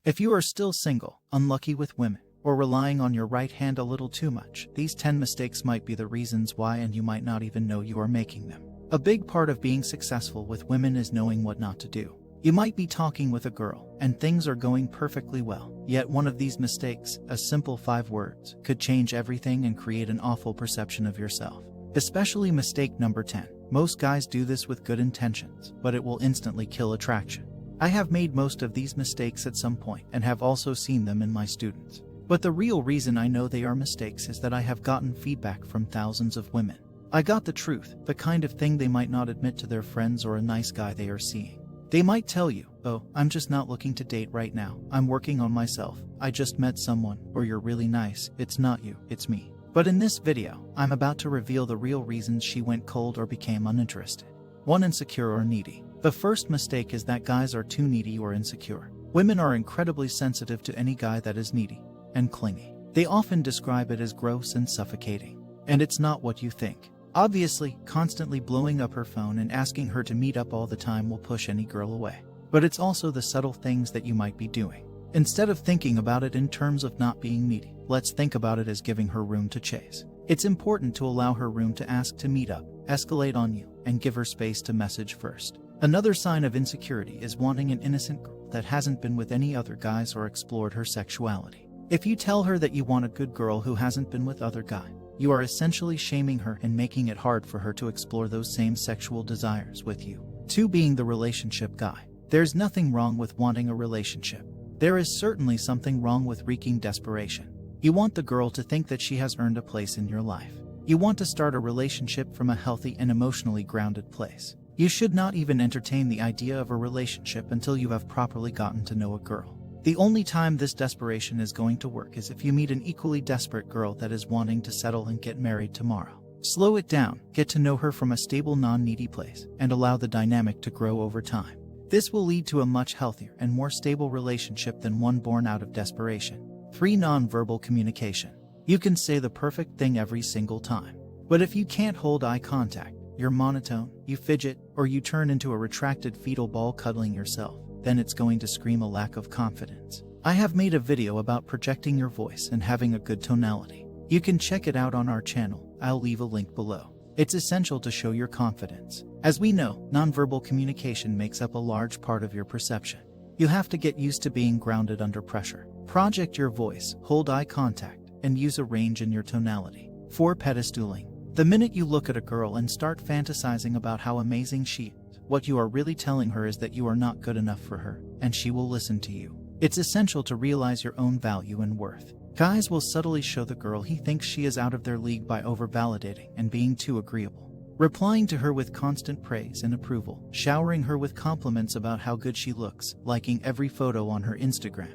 If you are still single, unlucky with women, or relying on your right hand a little too much, these 10 mistakes might be the reasons why, and you might not even know you are making them. A big part of being successful with women is knowing what not to do. You might be talking with a girl, and things are going perfectly well, yet one of these mistakes, a simple 5 words, could change everything and create an awful perception of yourself. Especially mistake number 10. Most guys do this with good intentions, but it will instantly kill attraction. I have made most of these mistakes at some point and have also seen them in my students. But the real reason I know they are mistakes is that I have gotten feedback from thousands of women. I got the truth, the kind of thing they might not admit to their friends or a nice guy they are seeing. They might tell you, "Oh, I'm just not looking to date right now. I'm working on myself. I just met someone," or "You're really nice. It's not you, it's me." But in this video, I'm about to reveal the real reasons she went cold or became uninterested. 1. Insecure or needy. The first mistake is that guys are too needy or insecure. Women are incredibly sensitive to any guy that is needy and clingy. They often describe it as gross and suffocating. And it's not what you think. Obviously, constantly blowing up her phone and asking her to meet up all the time will push any girl away. But it's also the subtle things that you might be doing. Instead of thinking about it in terms of not being needy, let's think about it as giving her room to chase. It's important to allow her room to ask to meet up, escalate on you, and give her space to message first. Another sign of insecurity is wanting an innocent girl that hasn't been with any other guys or explored her sexuality. If you tell her that you want a good girl who hasn't been with other guys, you are essentially shaming her and making it hard for her to explore those same sexual desires with you. 2. Being the relationship guy. There's nothing wrong with wanting a relationship. There is certainly something wrong with wreaking desperation. You want the girl to think that she has earned a place in your life. You want to start a relationship from a healthy and emotionally grounded place. You should not even entertain the idea of a relationship until you have properly gotten to know a girl. The only time this desperation is going to work is if you meet an equally desperate girl that is wanting to settle and get married tomorrow. Slow it down, get to know her from a stable, non-needy place, and allow the dynamic to grow over time. This will lead to a much healthier and more stable relationship than one born out of desperation. 3. Nonverbal communication. You can say the perfect thing every single time. But if you can't hold eye contact, you're monotone, you fidget, or you turn into a retracted fetal ball cuddling yourself, then it's going to scream a lack of confidence. I have made a video about projecting your voice and having a good tonality. You can check it out on our channel. I'll leave a link below. It's essential to show your confidence. As we know, nonverbal communication makes up a large part of your perception. You have to get used to being grounded under pressure. Project your voice, hold eye contact, and use a range in your tonality. 4. Pedestaling. The minute you look at a girl and start fantasizing about how amazing she is, what you are really telling her is that you are not good enough for her, and she will listen to you. It's essential to realize your own value and worth. Guys will subtly show the girl he thinks she is out of their league by over-validating and being too agreeable. Replying to her with constant praise and approval, showering her with compliments about how good she looks, liking every photo on her Instagram,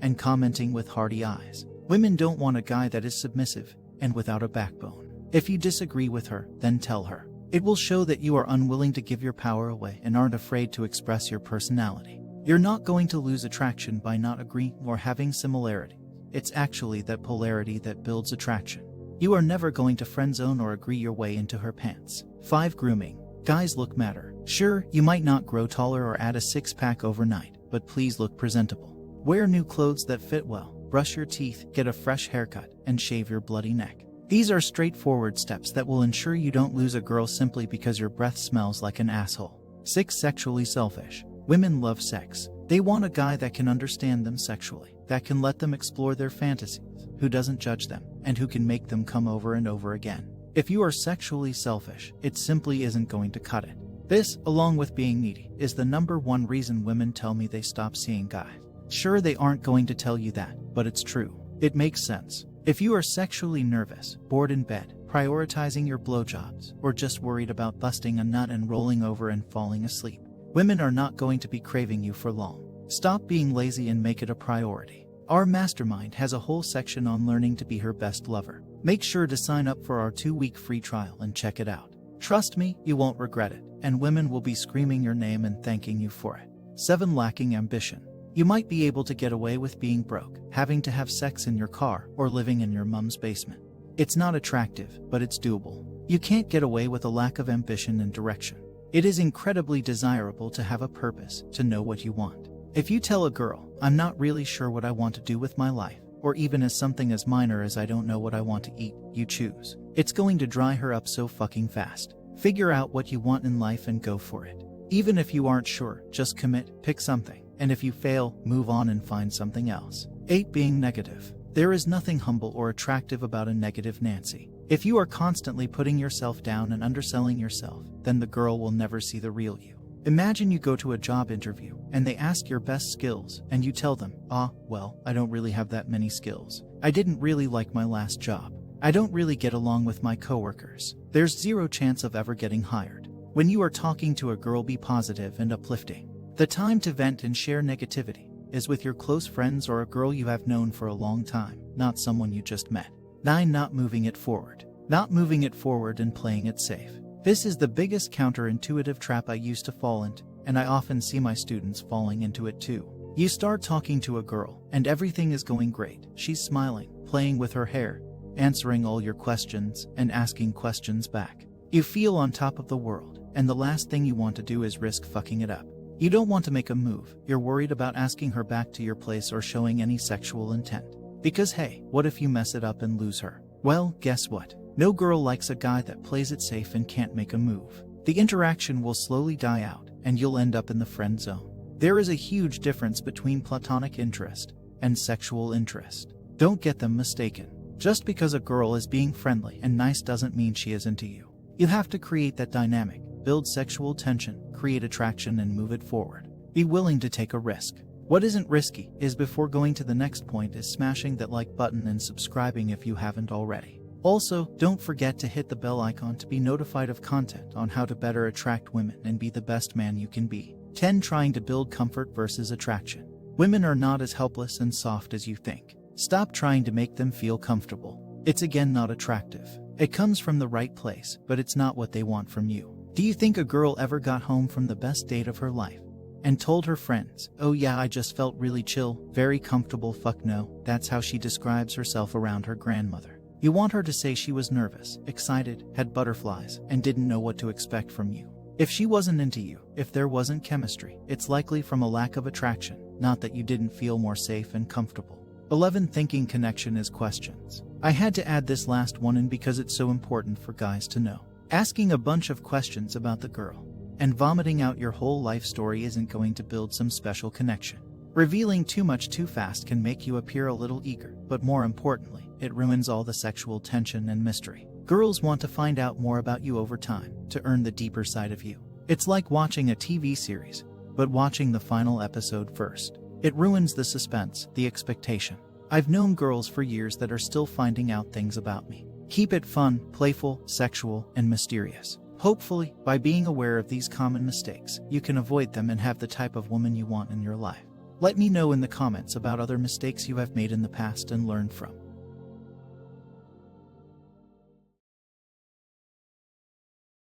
and commenting with hearty eyes. Women don't want a guy that is submissive and without a backbone. If you disagree with her, then tell her. It will show that you are unwilling to give your power away and aren't afraid to express your personality. You're not going to lose attraction by not agreeing or having similarity. It's actually that polarity that builds attraction. You are never going to friend zone or agree your way into her pants. 5. Grooming. Guys, look matter. Sure, you might not grow taller or add a six-pack overnight, but please look presentable. Wear new clothes that fit well, brush your teeth, get a fresh haircut, and shave your bloody neck. These are straightforward steps that will ensure you don't lose a girl simply because your breath smells like an asshole. 6. Sexually selfish. Women love sex. They want a guy that can understand them sexually, that can let them explore their fantasies, who doesn't judge them, and who can make them come over and over again. If you are sexually selfish, it simply isn't going to cut it. This, along with being needy, is the number one reason women tell me they stop seeing guys. Sure, they aren't going to tell you that, but it's true. It makes sense. If you are sexually nervous, bored in bed, prioritizing your blowjobs, or just worried about busting a nut and rolling over and falling asleep, women are not going to be craving you for long. Stop being lazy and make it a priority. Our mastermind has a whole section on learning to be her best lover. Make sure to sign up for our 2-week free trial and check it out. Trust me, you won't regret it, and women will be screaming your name and thanking you for it. 7. Lacking ambition. You might be able to get away with being broke, having to have sex in your car, or living in your mom's basement. It's not attractive, but it's doable. You can't get away with a lack of ambition and direction. It is incredibly desirable to have a purpose, to know what you want. If you tell a girl, "I'm not really sure what I want to do with my life," or even as something as minor as "I don't know what I want to eat, you choose," it's going to dry her up so fucking fast. Figure out what you want in life and go for it. Even if you aren't sure, just commit, pick something, and if you fail, move on and find something else. 8. Being negative. There is nothing humble or attractive about a negative Nancy. If you are constantly putting yourself down and underselling yourself, then the girl will never see the real you. Imagine you go to a job interview, and they ask your best skills, and you tell them, well, I don't really have that many skills. I didn't really like my last job. I don't really get along with my coworkers. There's zero chance of ever getting hired. When you are talking to a girl, be positive and uplifting. The time to vent and share negativity is with your close friends or a girl you have known for a long time, not someone you just met. 9. Not moving it forward. Not moving it forward and playing it safe. This is the biggest counterintuitive trap I used to fall into, and I often see my students falling into it too. You start talking to a girl, and everything is going great. She's smiling, playing with her hair, answering all your questions, and asking questions back. You feel on top of the world, and the last thing you want to do is risk fucking it up. You don't want to make a move. You're worried about asking her back to your place or showing any sexual intent. Because hey, what if you mess it up and lose her? Well, guess what? No girl likes a guy that plays it safe and can't make a move. The interaction will slowly die out, and you'll end up in the friend zone. There is a huge difference between platonic interest and sexual interest. Don't get them mistaken. Just because a girl is being friendly and nice doesn't mean she is into you. You have to create that dynamic, build sexual tension, create attraction, and move it forward. Be willing to take a risk. What isn't risky is before going to the next point is smashing that like button and subscribing if you haven't already. Also, don't forget to hit the bell icon to be notified of content on how to better attract women and be the best man you can be. 10. Trying to build comfort versus attraction. Women are not as helpless and soft as you think. Stop trying to make them feel comfortable. It's again not attractive. It comes from the right place, but it's not what they want from you. Do you think a girl ever got home from the best date of her life and told her friends, "Oh yeah, I just felt really chill, very comfortable"? Fuck no, that's how she describes herself around her grandmother. You want her to say she was nervous, excited, had butterflies, and didn't know what to expect from you. If she wasn't into you, if there wasn't chemistry, it's likely from a lack of attraction, not that you didn't feel more safe and comfortable. 11. Thinking connection is questions. I had to add this last one in because it's so important for guys to know. Asking a bunch of questions about the girl and vomiting out your whole life story isn't going to build some special connection. Revealing too much too fast can make you appear a little eager, but more importantly, it ruins all the sexual tension and mystery. Girls want to find out more about you over time, to earn the deeper side of you. It's like watching a TV series, but watching the final episode first. It ruins the suspense, the expectation. I've known girls for years that are still finding out things about me. Keep it fun, playful, sexual, and mysterious. Hopefully, by being aware of these common mistakes, you can avoid them and have the type of woman you want in your life. Let me know in the comments about other mistakes you have made in the past and learned from.